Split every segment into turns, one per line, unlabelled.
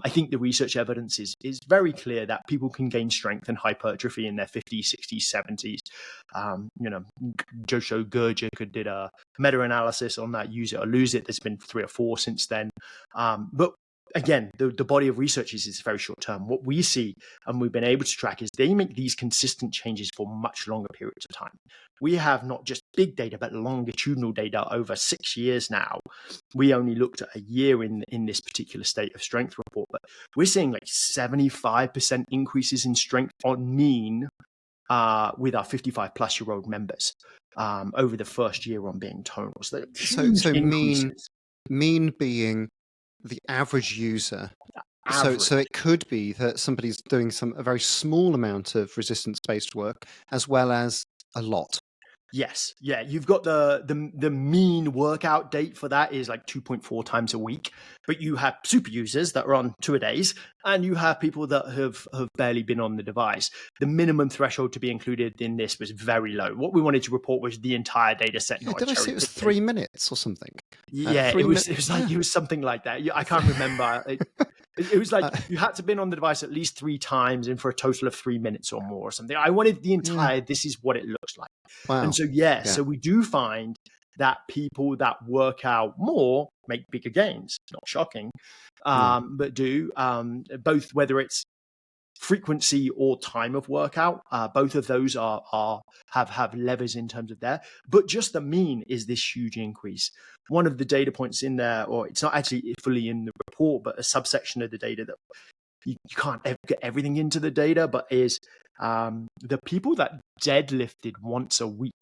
I think the research evidence is very clear that people can gain strength and hypertrophy in their 50s, 60s, 70s. Joshua Gurgic did a meta-analysis on that, use it or lose it. There's been 3 or 4 since then. But again, the body of research is very short term. What we see and we've been able to track is they make these consistent changes for much longer periods of time. We have not just big data, but longitudinal data over 6 years now. We only looked at a year in this particular state of strength report, but we're seeing like 75% increases in strength on mean with our 55 plus year old members over the first year on being tonal. So
mean being the average user.
Average.
So it could be that somebody's doing a very small amount of resistance-based work as well as a lot.
Yes. Yeah. You've got the mean workout date for that is like 2.4 times a week, but you have super users that are on 2-a-days, and you have people that have barely been on the device. The minimum threshold to be included in this was very low. What we wanted to report was the entire data set.
Did I say it was 3 minutes or something?
Yeah, it was something like that. I can't remember. It was like you had to been on the device at least 3 times and for a total of 3 minutes or more or something. I wanted the entire, this is what it looks like.
Wow.
And so, so we do find that people that work out more make bigger gains. Not shocking, but do both, whether it's frequency or time of workout. Both of those have levers in terms of there, but just the mean is this huge increase. One of the data points in there, or it's not actually fully in the report, but a subsection of the data that you can't get everything into the data, but is the people that deadlifted once a week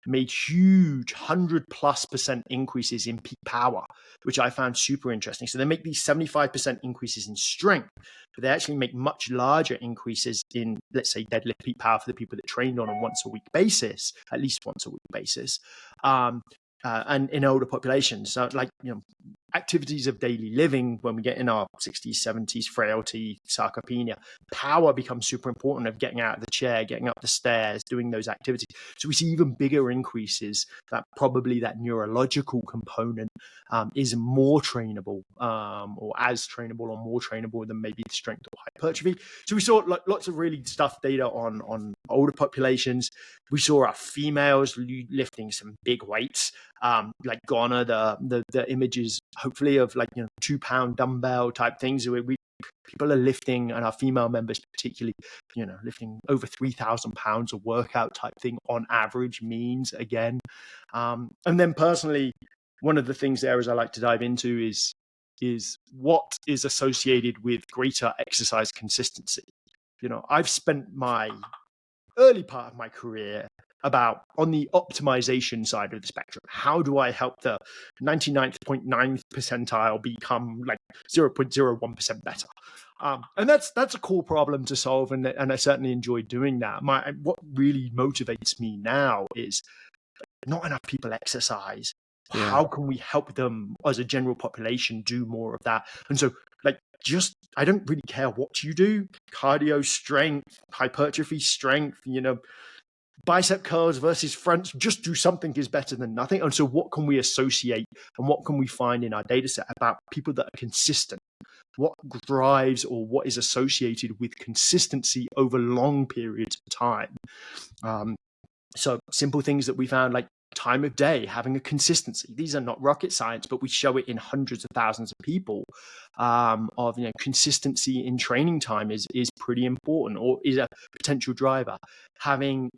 made huge 100+% increases in peak power, which I found super interesting. So they make these 75% increases in strength, but they actually make much larger increases in, let's say, deadlift peak power for the people that trained on a once a week basis, at least once a week basis. And in older populations. So activities of daily living, when we get in our 60s, 70s, frailty, sarcopenia, power becomes super important, of getting out of the chair, getting up the stairs, doing those activities. So we see even bigger increases, that probably that neurological component is more trainable or as trainable or more trainable than maybe the strength or hypertrophy. So we saw lots of really tough data on older populations. We saw our females lifting some big weights, like Ghana, the images hopefully of 2-pound dumbbell type things. People are lifting, and our female members particularly, lifting over 3,000 pounds of workout type thing on average means again. And then personally, one of the things areas I like to dive into is what is associated with greater exercise consistency. I've spent my early part of my career about on the optimization side of the spectrum. How do I help the 99.9th percentile become like 0.01% better? And that's a cool problem to solve, and I certainly enjoy doing that. What really motivates me now is not enough people exercise. Yeah. How can we help them as a general population do more of that? And so I don't really care what you do, cardio strength, hypertrophy strength, bicep curls versus fronts, just do something is better than nothing. And so what can we associate and what can we find in our data set about people that are consistent? What drives or what is associated with consistency over long periods of time? So simple things that we found, like time of day, having a consistency. These are not rocket science, but we show it in hundreds of thousands of people. Of consistency in training time is pretty important, or is a potential driver. Having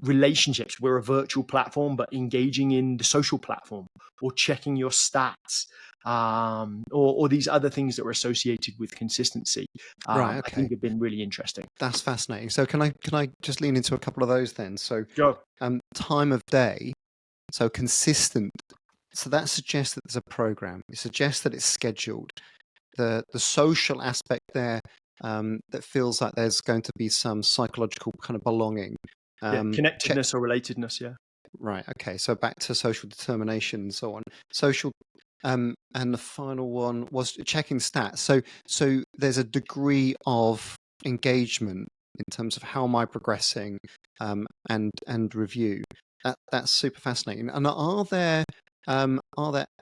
relationships. We're a virtual platform, but engaging in the social platform, or checking your stats, or these other things that are associated with consistency.
Right. Okay.
I think have been really interesting.
That's fascinating. So can I just lean into a couple of those then? So
sure.
Time of day, so consistent. So that suggests that there's a program. It suggests that it's scheduled. The social aspect there, that feels like there's going to be some psychological kind of belonging.
Connectedness or relatedness, yeah.
Right. Okay. So back to social determination and so on. Social, and the final one was checking stats. So there's a degree of engagement in terms of how am I progressing, and review. That's super fascinating. And are there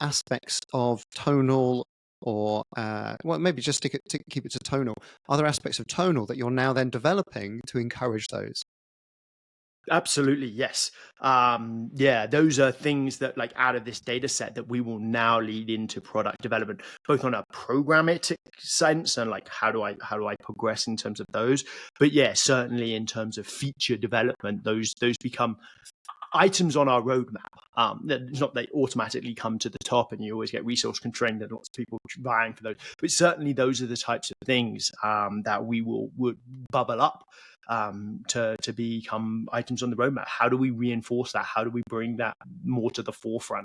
aspects of tonal or well, maybe just keep it to tonal. Are there aspects of tonal that you're now then developing to encourage those?
Absolutely, yes. Yeah, those are things that, like, out of this data set that we will now lead into product development, both on a programmatic sense and like how do I progress in terms of those. But yeah, certainly in terms of feature development, those become items on our roadmap. It's not they automatically come to the top, and you always get resource constrained and lots of people vying for those. But certainly, those are the types of things that we would bubble up to become items on the roadmap. How do we reinforce that? How do we bring that more to the forefront?